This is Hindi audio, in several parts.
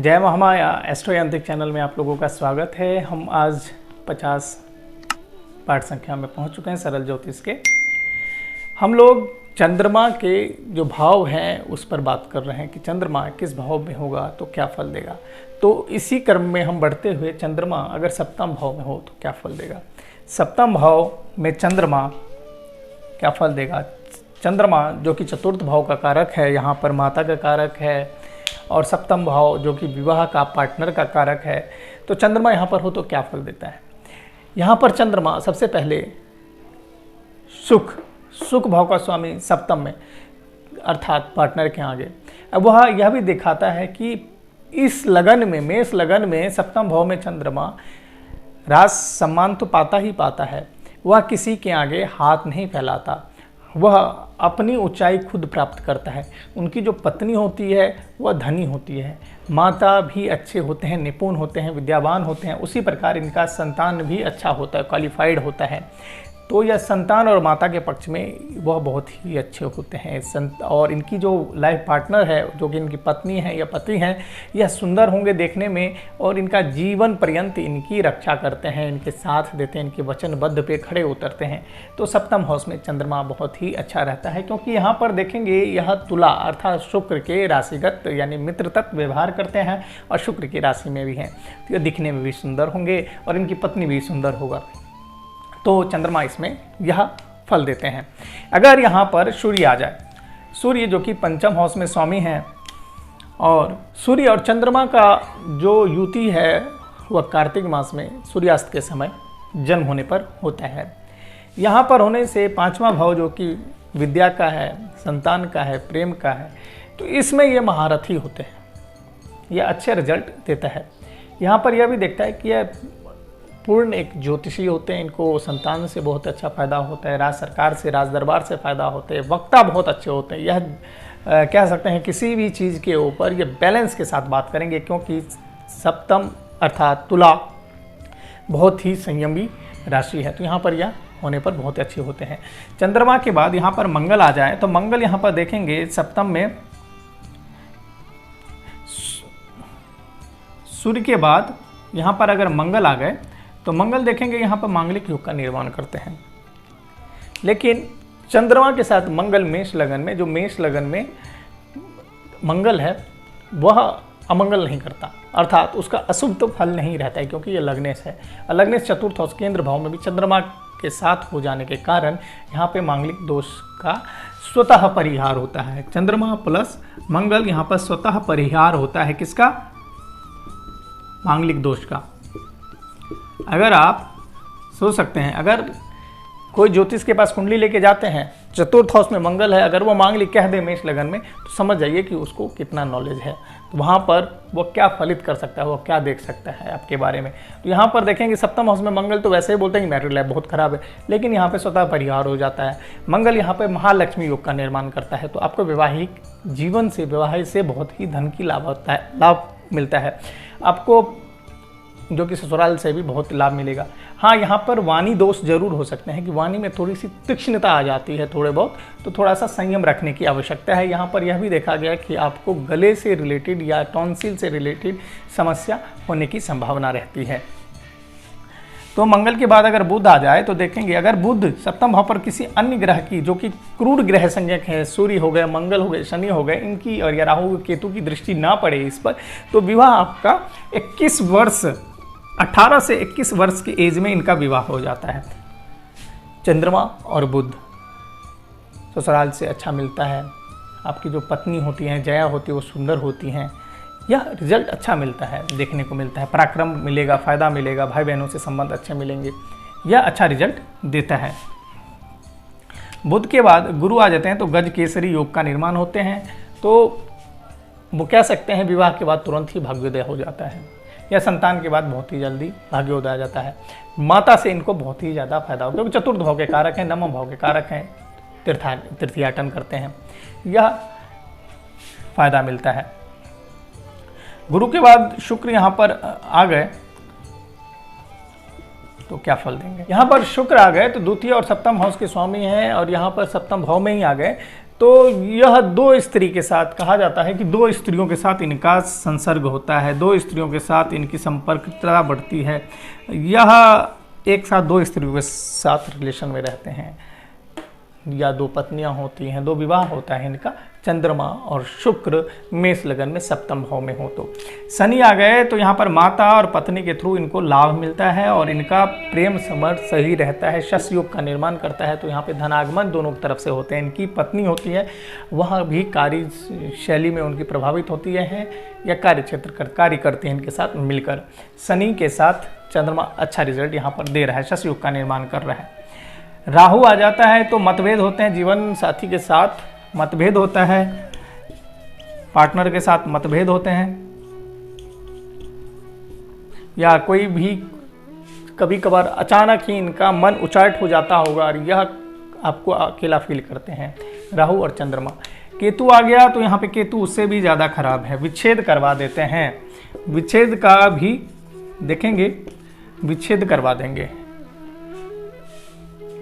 जय महामाया एस्ट्रो यांत्रिक चैनल में आप लोगों का स्वागत है। हम आज 50 पाठ संख्या में पहुंच चुके हैं सरल ज्योतिष के। हम लोग चंद्रमा के जो भाव हैं उस पर बात कर रहे हैं कि चंद्रमा किस भाव में होगा तो क्या फल देगा। तो इसी क्रम में हम बढ़ते हुए चंद्रमा अगर सप्तम भाव में हो तो क्या फल देगा। सप्तम भाव में चंद्रमा क्या फल देगा। चंद्रमा जो कि चतुर्थ भाव का कारक है, यहाँ पर माता का कारक है, और सप्तम भाव जो कि विवाह का पार्टनर का कारक है। तो चंद्रमा यहाँ पर हो तो क्या फल देता है। यहाँ पर चंद्रमा सबसे पहले सुख भाव का स्वामी सप्तम में अर्थात पार्टनर के आगे। अब वह यह भी दिखाता है कि इस लगन में, मेष लगन में सप्तम भाव में चंद्रमा राज सम्मान तो पाता ही पाता है। वह किसी के आगे हाथ नहीं फैलाता, वह अपनी ऊंचाई खुद प्राप्त करता है। उनकी जो पत्नी होती है वह धनी होती है, माता भी अच्छे होते हैं, निपुण होते हैं, विद्यावान होते हैं। उसी प्रकार इनका संतान भी अच्छा होता है, क्वालिफाइड होता है। तो यह संतान और माता के पक्ष में वह बहुत ही अच्छे होते हैं। और इनकी जो लाइफ पार्टनर है, जो कि इनकी पत्नी है या पति हैं, यह सुंदर होंगे देखने में और इनका जीवन पर्यंत इनकी रक्षा करते हैं, इनके साथ देते हैं, इनके वचनबद्ध पे खड़े उतरते हैं। तो सप्तम हाउस में चंद्रमा बहुत ही अच्छा रहता है, क्योंकि यहाँ पर देखेंगे यह तुला अर्थात शुक्र के राशिगत यानी मित्र तत्व व्यवहार करते हैं और शुक्र की राशि में भी हैं। तो यह दिखने में भी सुंदर होंगे और इनकी पत्नी भी सुंदर होगा। तो चंद्रमा इसमें यह फल देते हैं। अगर यहाँ पर सूर्य आ जाए, सूर्य जो कि पंचम हाउस में स्वामी हैं, और सूर्य और चंद्रमा का जो युति है वह कार्तिक मास में सूर्यास्त के समय जन्म होने पर होता है। यहाँ पर होने से पांचवा भाव जो कि विद्या का है, संतान का है, प्रेम का है, तो इसमें ये महारथी होते हैं, यह अच्छे रिजल्ट देता है। यहाँ पर यह भी देखता है कि यह पूर्ण एक ज्योतिषी होते हैं, इनको संतान से बहुत अच्छा फायदा होता है, राज सरकार से, राज दरबार से फायदा होते हैं, वक्ता बहुत अच्छे होते हैं। यह कह सकते हैं किसी भी चीज़ के ऊपर ये बैलेंस के साथ बात करेंगे, क्योंकि सप्तम अर्थात तुला बहुत ही संयमी राशि है। तो यहाँ पर यह होने पर बहुत अच्छे होते हैं। चंद्रमा के बाद यहाँ पर मंगल आ जाए तो मंगल यहाँ पर देखेंगे सप्तम में सूर्य के बाद यहाँ पर अगर मंगल आ गए तो मंगल देखेंगे यहाँ पर मांगलिक योग का निर्माण करते हैं। लेकिन चंद्रमा के साथ मंगल मेष लगन में, जो मेष लगन में मंगल है वह अमंगल नहीं करता, अर्थात उसका अशुभ तो फल नहीं रहता है, क्योंकि यह लग्नेश है। लग्नेश चतुर्थ हाउस केंद्र भाव में भी चंद्रमा के साथ हो जाने के कारण यहाँ पे मांगलिक दोष का स्वतः परिहार होता है। चंद्रमा प्लस मंगल यहाँ पर स्वतः परिहार होता है किसका, मांगलिक दोष का। अगर आप सोच सकते हैं, अगर कोई ज्योतिष के पास कुंडली लेके जाते हैं, चतुर्थ हाउस में मंगल है, अगर वो मांगलिक कह दे मेष लगन में, तो समझ जाइए कि उसको कितना नॉलेज है। तो वहाँ पर वो क्या फलित कर सकता है, वो क्या देख सकता है आपके बारे में। तो यहाँ पर देखेंगे सप्तम हाउस में मंगल, तो वैसे ही बोलते हैं कि मैरिड लाइफ बहुत खराब है, लेकिन यहाँ पे स्वतः परिहार हो जाता है। मंगल यहाँ पे महालक्ष्मी योग का निर्माण करता है, तो आपको वैवाहिक जीवन से, विवाह से बहुत ही धन की लाभ होता है, लाभ मिलता है आपको, जो कि ससुराल से भी बहुत लाभ मिलेगा। हाँ, यहाँ पर वाणी दोष जरूर हो सकते हैं कि वाणी में थोड़ी सी तीक्ष्णता आ जाती है थोड़े बहुत, तो थोड़ा सा संयम रखने की आवश्यकता है। यहाँ पर यह भी देखा गया कि आपको गले से रिलेटेड या टॉन्सिल से रिलेटेड समस्या होने की संभावना रहती है। तो मंगल के बाद अगर बुध आ जाए तो देखेंगे, अगर बुध सप्तम भाव पर किसी अन्य ग्रह की, जो कि क्रूर ग्रह संज्ञक है, सूर्य हो गए, मंगल हो गए, शनि हो गए, इनकी और या राहु केतु की दृष्टि ना पड़े इस पर, तो विवाह आपका 21 वर्ष 18 से 21 वर्ष की एज में इनका विवाह हो जाता है। चंद्रमा और बुध ससुराल से अच्छा मिलता है, आपकी जो पत्नी होती हैं, जया होती है, वो सुंदर होती हैं, यह रिजल्ट अच्छा मिलता है, देखने को मिलता है, पराक्रम मिलेगा, फायदा मिलेगा, भाई बहनों से संबंध अच्छे मिलेंगे, यह अच्छा रिजल्ट देता है। बुध के बाद गुरु आ जाते हैं तो गज केसरी योग का निर्माण होते हैं। तो वो कह सकते हैं विवाह के बाद तुरंत ही भाग्योदय हो जाता है, या संतान के बाद बहुत ही जल्दी भाग्योदय आ जाता है। माता से इनको बहुत ही ज़्यादा फायदा होगा, क्योंकि चतुर्थ भाव के कारक हैं, नवम भाव के कारक हैं, तीर्थयाटन करते हैं, यह फायदा मिलता है। गुरु के बाद शुक्र यहाँ पर आ गए तो क्या फल देंगे। यहाँ पर शुक्र आ गए तो द्वितीय और सप्तम हाउस के स्वामी हैं, और यहाँ पर सप्तम भाव में ही आ गए तो यह दो स्त्री के साथ, कहा जाता है कि दो स्त्रियों के साथ इनका संसर्ग होता है, दो स्त्रियों के साथ इनकी संपर्कता बढ़ती है। यह एक साथ दो स्त्रियों के साथ रिलेशन में रहते हैं, या दो पत्नियां होती हैं, दो विवाह होता है इनका। चंद्रमा और शुक्र मेष लगन में सप्तम भाव में हो तो शनि आ गए तो यहाँ पर माता और पत्नी के थ्रू इनको लाभ मिलता है और इनका प्रेम संबंध सही रहता है, शश योग का निर्माण करता है। तो यहाँ पे धनागमन दोनों तरफ से होते हैं। इनकी पत्नी होती है वह भी कार्य शैली में उनकी प्रभावित होती है या कार्य क्षेत्र कार्य करती है इनके साथ मिलकर। शनि के साथ चंद्रमा अच्छा रिजल्ट यहाँ पर दे रहा है, शश योग का निर्माण कर रहा है। राहु आ जाता है तो मतभेद होते हैं, जीवन साथी के साथ मतभेद होता है, पार्टनर के साथ मतभेद होते हैं, या कोई भी कभी कभार अचानक ही इनका मन उचाट हो जाता होगा और यह आपको अकेला फील करते हैं। राहु और चंद्रमा। केतु आ गया तो यहाँ पे केतु उससे भी ज़्यादा खराब है, विच्छेद करवा देते हैं। विच्छेद का भी देखेंगे, विच्छेद करवा देंगे।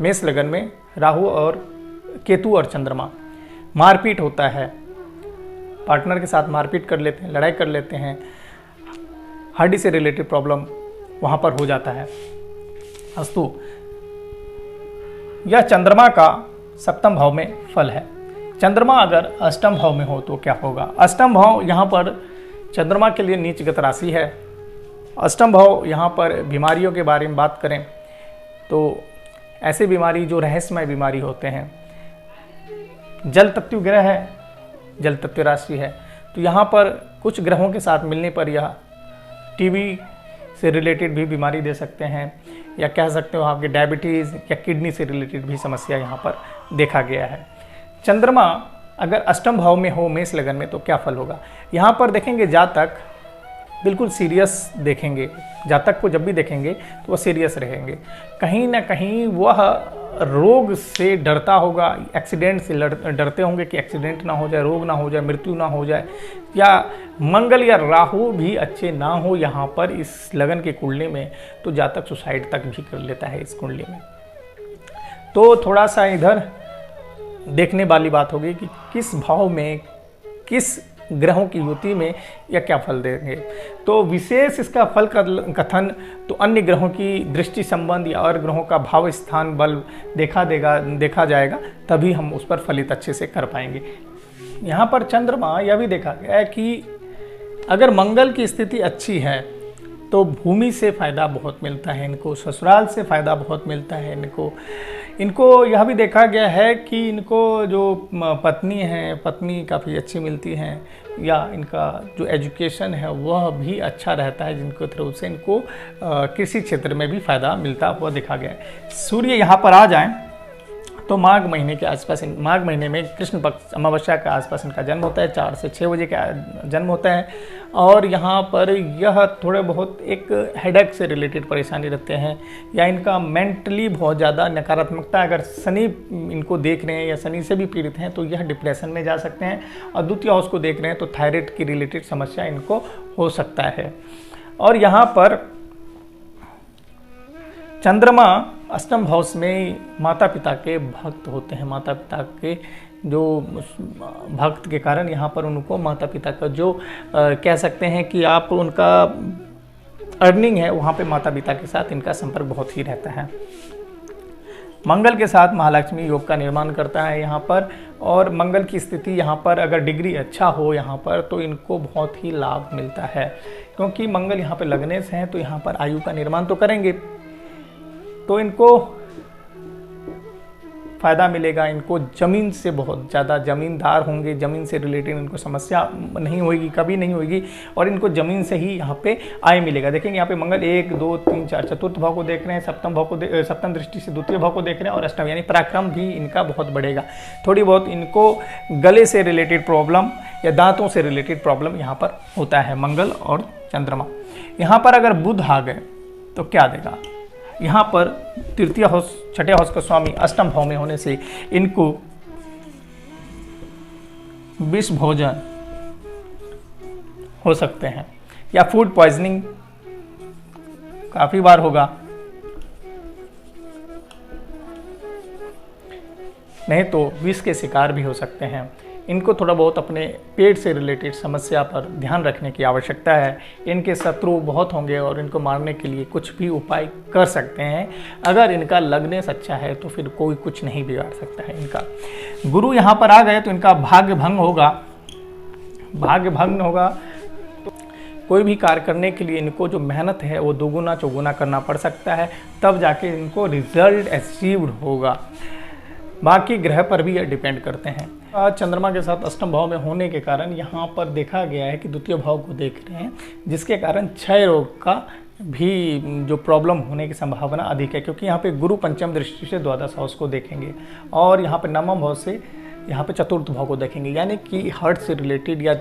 मेष लगन में राहु और केतु और चंद्रमा। मारपीट होता है, पार्टनर के साथ मारपीट कर लेते हैं, लड़ाई कर लेते हैं, हड्डी से रिलेटेड प्रॉब्लम वहाँ पर हो जाता है। अस्तु, यह चंद्रमा का सप्तम भाव में फल है। चंद्रमा अगर अष्टम भाव में हो तो क्या होगा? अष्टम भाव यहाँ पर चंद्रमा के लिए नीचगत राशि है। अष्टम भाव यहाँ पर बीमारियों के बारे में बात करें तो ऐसी बीमारी जो रहस्यमय बीमारी होते हैं, जल तत्व ग्रह है, जल तत्व राशि है, तो यहाँ पर कुछ ग्रहों के साथ मिलने पर यह टीबी से रिलेटेड भी बीमारी दे सकते हैं, या कह सकते हो आपके डायबिटीज़ या किडनी से रिलेटेड भी समस्या यहाँ पर देखा गया है। चंद्रमा अगर अष्टम भाव में हो मेष लगन में तो क्या फल होगा? यहाँ पर देखेंगे जातक बिल्कुल सीरियस देखेंगे, जातक को जब भी देखेंगे तो वह सीरियस रहेंगे, कहीं ना कहीं वह रोग से डरता होगा, एक्सीडेंट से डरते होंगे कि एक्सीडेंट ना हो जाए, रोग ना हो जाए, मृत्यु ना हो जाए, या मंगल या राहु भी अच्छे ना हो यहाँ पर इस लगन की कुंडली में, तो जातक सुसाइड तक भी कर लेता है इस कुंडली में। तो थोड़ा सा इधर देखने वाली बात होगी कि किस भाव में किस ग्रहों की युति में या क्या फल देंगे। तो विशेष इसका फल कथन तो अन्य ग्रहों की दृष्टि संबंध या और ग्रहों का भाव स्थान बल देखा जाएगा, तभी हम उस पर फलित अच्छे से कर पाएंगे। यहाँ पर चंद्रमा यह भी देखा गया है कि अगर मंगल की स्थिति अच्छी है तो भूमि से फ़ायदा बहुत मिलता है इनको, ससुराल से फ़ायदा बहुत मिलता है इनको यह भी देखा गया है कि इनको जो पत्नी है, पत्नी काफ़ी अच्छी मिलती हैं, या इनका जो एजुकेशन है वह भी अच्छा रहता है, जिनको थ्रू से इनको कृषि क्षेत्र में भी फ़ायदा मिलता हुआ देखा गया है। सूर्य यहाँ पर आ जाएं तो माघ महीने के आसपास, माघ महीने में कृष्ण पक्ष अमावस्या के आसपास इनका जन्म होता है, 4 से 6 बजे का जन्म होता है। और यहाँ पर यह थोड़े बहुत एक हेडेक से रिलेटेड परेशानी रखते हैं, या इनका मेंटली बहुत ज़्यादा नकारात्मकता, अगर शनि इनको देख रहे हैं या शनि से भी पीड़ित हैं तो यह डिप्रेशन में जा सकते हैं। और द्वितीय हाउस को देख रहे हैं तो थायराइड की रिलेटेड समस्या इनको हो सकता है। और यहाँ पर चंद्रमा अष्टम हाउस में माता पिता के भक्त होते हैं, माता पिता के जो भक्त के कारण यहाँ पर उनको माता पिता का जो कह सकते हैं कि आप उनका अर्निंग है वहाँ पे माता पिता के साथ इनका संपर्क बहुत ही रहता है। मंगल के साथ महालक्ष्मी योग का निर्माण करता है यहाँ पर, और मंगल की स्थिति यहाँ पर अगर डिग्री अच्छा हो यहाँ पर तो इनको बहुत ही लाभ मिलता है, क्योंकि मंगल यहाँ पे लगने से हैं तो यहाँ पर आयु का निर्माण तो करेंगे, तो इनको फ़ायदा मिलेगा। इनको ज़मीन से बहुत ज़्यादा, ज़मींदार होंगे, ज़मीन से रिलेटेड इनको समस्या नहीं होगी, कभी नहीं होगी, और इनको ज़मीन से ही यहाँ पे आय मिलेगा। देखेंगे यहाँ पे मंगल 1 2 3 4 चतुर्थ भाव को देख रहे हैं, सप्तम भाव को सप्तम दृष्टि से द्वितीय भाव को देख रहे हैं, और अष्टम यानी पराक्रम भी इनका बहुत बढ़ेगा। थोड़ी बहुत इनको गले से रिलेटेड प्रॉब्लम या दांतों से रिलेटेड प्रॉब्लम यहाँ पर होता है मंगल और चंद्रमा। यहाँ पर अगर बुध आ गए तो क्या देगा? यहाँ पर तृतीय हाउस, छठे हाउस का स्वामी अष्टम भाव में होने से इनको विष भोजन हो सकते हैं, या फूड पॉइजनिंग काफ़ी बार होगा। नहीं तो विष के शिकार भी हो सकते हैं। इनको थोड़ा बहुत अपने पेट से रिलेटेड समस्या पर ध्यान रखने की आवश्यकता है। इनके शत्रु बहुत होंगे और इनको मारने के लिए कुछ भी उपाय कर सकते हैं। अगर इनका लग्नेश अच्छा है तो फिर कोई कुछ नहीं बिगाड़ सकता है इनका। गुरु यहाँ पर आ गए तो इनका भाग्य भंग होगा। भाग्य भंग होगा तो कोई भी कार्य करने के लिए इनको जो मेहनत है वो दोगुना चौगुना करना पड़ सकता है, तब जाके इनको रिजल्ट अचीव्ड होगा। बाकी ग्रह पर भी ये डिपेंड करते हैं। चंद्रमा के साथ अष्टम भाव में होने के कारण यहाँ पर देखा गया है कि द्वितीय भाव को देख रहे हैं, जिसके कारण क्षय रोग का भी जो प्रॉब्लम होने की संभावना अधिक है, क्योंकि यहाँ पे गुरु पंचम दृष्टि से द्वादश हाउस को देखेंगे और यहाँ पे नवम भाव से यहाँ पे चतुर्थ भाव को देखेंगे, यानी कि हार्ट से रिलेटेड या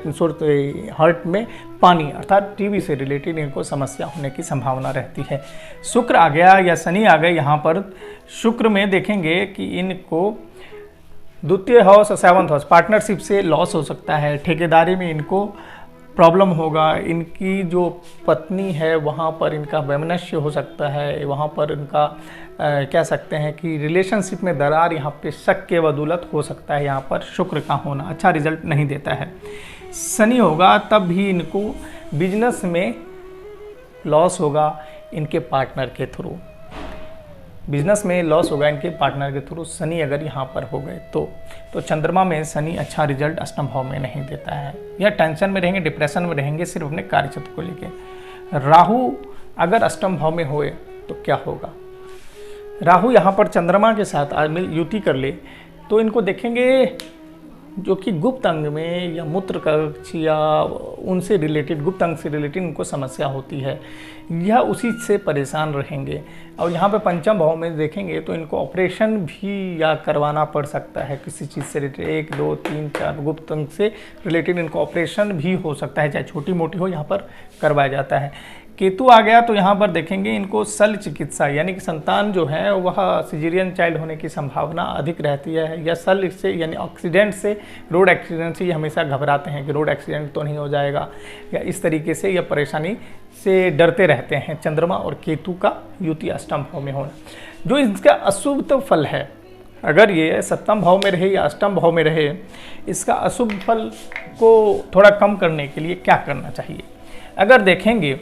हार्ट में पानी अर्थात टीबी से रिलेटेड इनको समस्या होने की संभावना रहती है। शुक्र आ गया या शनि आ गए यहाँ पर। शुक्र में देखेंगे कि इनको द्वितीय हाउस और सेवंथ हाउस पार्टनरशिप से लॉस हो सकता है, ठेकेदारी में इनको प्रॉब्लम होगा, इनकी जो पत्नी है वहाँ पर इनका वैमनस्य हो सकता है, वहाँ पर इनका कह सकते हैं कि रिलेशनशिप में दरार यहाँ पे शक के बदौलत हो सकता है। यहाँ पर शुक्र का होना अच्छा रिजल्ट नहीं देता है। शनि होगा तब भी इनको बिजनेस में लॉस होगा इनके पार्टनर के थ्रू, बिजनेस में लॉस होगा इनके पार्टनर के थ्रू शनि अगर यहाँ पर हो गए तो चंद्रमा में शनि अच्छा रिजल्ट अष्टम भाव में नहीं देता है, या टेंशन में रहेंगे, डिप्रेशन में रहेंगे सिर्फ अपने कार्यक्षेत्र को लेके। राहु अगर अष्टम भाव में होए तो क्या होगा? राहु यहाँ पर चंद्रमा के साथ युति कर ले तो इनको देखेंगे जो कि गुप्त अंग में या मूत्र कक्ष या उनसे रिलेटेड गुप्त अंग से रिलेटेड इनको समस्या होती है, यह उसी से परेशान रहेंगे। और यहाँ पे पंचम भाव में देखेंगे तो इनको ऑपरेशन भी या करवाना पड़ सकता है किसी चीज़ से रिलेटेड, 1 2 3 4 गुप्त अंग से रिलेटेड इनको ऑपरेशन भी हो सकता है, चाहे छोटी मोटी हो, यहाँ पर करवाया जाता है। केतु आ गया तो यहाँ पर देखेंगे इनको शल्य चिकित्सा यानी कि संतान जो है वह सिजेरियन चाइल्ड होने की संभावना अधिक रहती है, या शल्य से यानी एक्सीडेंट से, रोड एक्सीडेंट से ये हमेशा घबराते हैं कि रोड एक्सीडेंट तो नहीं हो जाएगा, या इस तरीके से यह परेशानी से डरते रहते हैं। चंद्रमा और केतु का युति अष्टम भाव में होना जो इसका अशुभ तो फल है, अगर ये सप्तम भाव में रहे या अष्टम भाव में रहे, इसका अशुभ फल को थोड़ा कम करने के लिए क्या करना चाहिए? अगर देखेंगे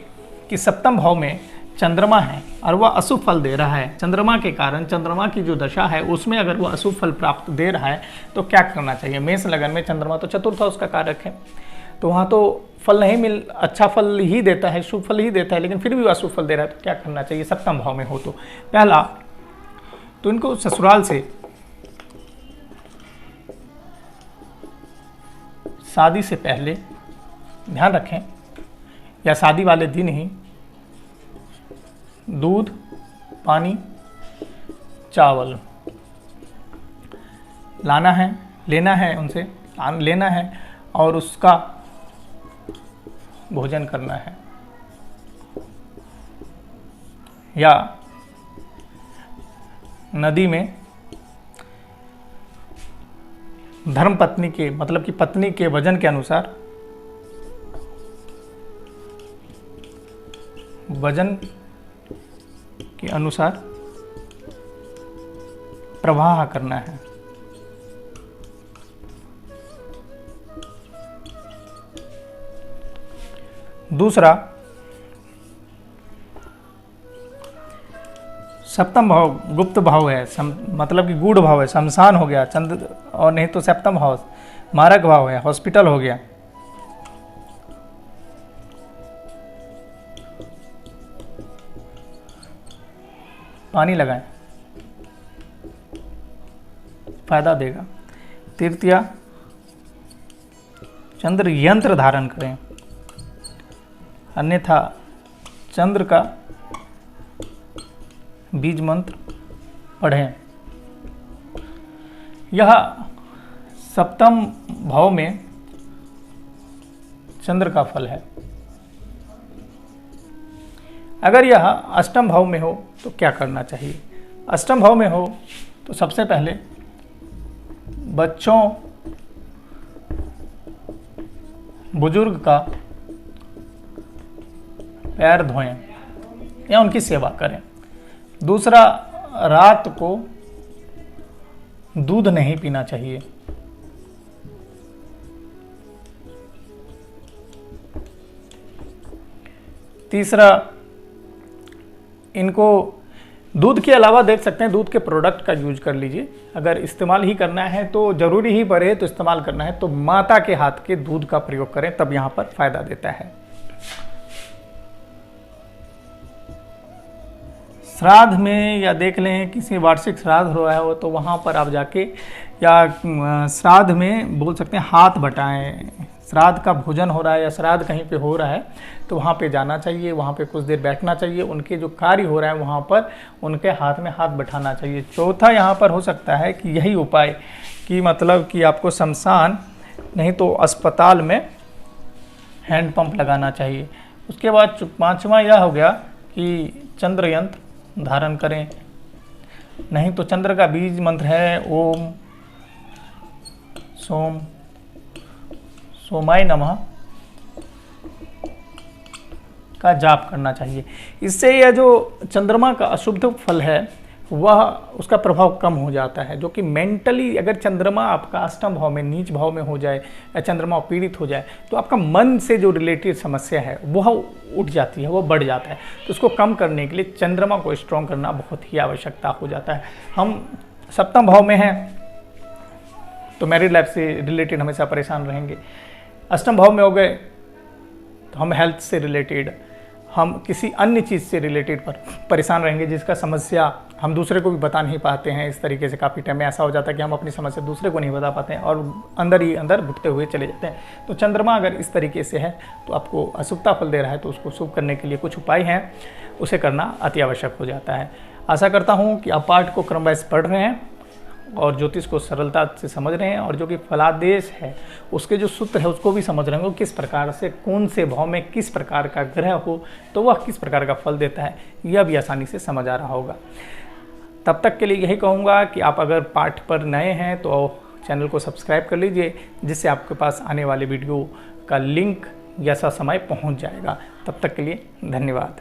कि सप्तम भाव में चंद्रमा है और वह अशुभ फल दे रहा है, चंद्रमा के कारण चंद्रमा की जो दशा है उसमें अगर वह अशुभ फल प्राप्त दे रहा है तो क्या करना चाहिए? मेष लगन में चंद्रमा तो चतुर्थ हाउस का कारक है, तो वहाँ तो फल नहीं अच्छा फल ही देता है, शुभ फल ही देता है, लेकिन फिर भी अशुभ फल दे रहा है तो क्या करना चाहिए सप्तम भाव में हो तो? पहला तो इनको ससुराल से शादी से पहले ध्यान रखें या शादी वाले दिन ही दूध, पानी, चावल लाना है, लेना है, उनसे लेना है और उसका भोजन करना है, या नदी में धर्म पत्नी के मतलब कि पत्नी के वजन के अनुसार प्रवाह करना है। दूसरा सप्तम भाव गुप्त भाव है, मतलब कि गूढ़ भाव है, शमशान हो गया चंद्र, और नहीं तो सप्तम भाव मारक भाव है, हॉस्पिटल हो गया। पानी लगाएं, फायदा देगा। तृतीया चंद्र यंत्र धारण करें, अन्यथा चंद्र का बीज मंत्र पढ़ें। यह सप्तम भाव में चंद्र का फल है। अगर यह अष्टम भाव में हो तो क्या करना चाहिए? अष्टम भाव में हो तो सबसे पहले बच्चों बुजुर्ग का पैर धोएं या उनकी सेवा करें। दूसरा, रात को दूध नहीं पीना चाहिए। तीसरा, इनको दूध के अलावा देख सकते हैं दूध के प्रोडक्ट का यूज कर लीजिए। अगर इस्तेमाल ही करना है तो जरूरी ही पड़े तो इस्तेमाल करना है तो माता के हाथ के दूध का प्रयोग करें, तब यहां पर फायदा देता है। श्राद्ध में या देख लें किसी वार्षिक श्राद्ध हो रहा है तो वहाँ पर आप जाके या श्राद्ध में बोल सकते हैं हाथ बटाएं। श्राद्ध का भोजन हो रहा है या श्राद्ध कहीं पे हो रहा है तो वहाँ पे जाना चाहिए, वहाँ पे कुछ देर बैठना चाहिए, उनके जो कार्य हो रहा है वहाँ पर उनके हाथ में हाथ बैठाना चाहिए। चौथा यहाँ पर हो सकता है कि यही उपाय कि मतलब कि आपको शमशान नहीं तो अस्पताल में हैंड पंप लगाना चाहिए। उसके बाद पाँचवा यह हो गया कि चंद्र यंत्र धारण करें, नहीं तो चंद्र का बीज मंत्र है ओम सोमाय नमः का जाप करना चाहिए। इससे यह जो चंद्रमा का अशुभ फल है वह उसका प्रभाव कम हो जाता है, जो कि मेंटली अगर चंद्रमा आपका अष्टम भाव में नीच भाव में हो जाए या चंद्रमा पीड़ित हो जाए तो आपका मन से जो रिलेटेड समस्या है वह उठ जाती है, वह बढ़ जाता है। तो उसको कम करने के लिए चंद्रमा को स्ट्रॉन्ग करना बहुत ही आवश्यकता हो जाता है। हम सप्तम भाव में हैं तो मैरिड लाइफ से रिलेटेड हमेशा परेशान रहेंगे। अष्टम भाव में हो गए तो हम हेल्थ से रिलेटेड, हम किसी अन्य चीज़ से रिलेटेड पर परेशान रहेंगे जिसका समस्या हम दूसरे को भी बता नहीं पाते हैं। इस तरीके से काफ़ी टाइम में ऐसा हो जाता है कि हम अपनी समस्या दूसरे को नहीं बता पाते हैं और अंदर ही अंदर घुटते हुए चले जाते हैं। तो चंद्रमा अगर इस तरीके से है तो आपको अशुभता फल दे रहा है तो उसको शुभ करने के लिए कुछ उपाय हैं, उसे करना अति आवश्यक हो जाता है। आशा करता हूँ कि आप पाठ को क्रमवाइज पढ़ रहे हैं और ज्योतिष को सरलता से समझ रहे हैं और जो कि फलादेश है उसके जो सूत्र है उसको भी समझ रहे हैं, किस प्रकार से कौन से भाव में किस प्रकार का ग्रह हो तो वह किस प्रकार का फल देता है यह भी आसानी से समझ आ रहा होगा। तब तक के लिए यही कहूँगा कि आप अगर पाठ पर नए हैं तो चैनल को सब्सक्राइब कर लीजिए, जिससे आपके पास आने वाले वीडियो का लिंक जैसा समय पहुँच जाएगा। तब तक के लिए धन्यवाद।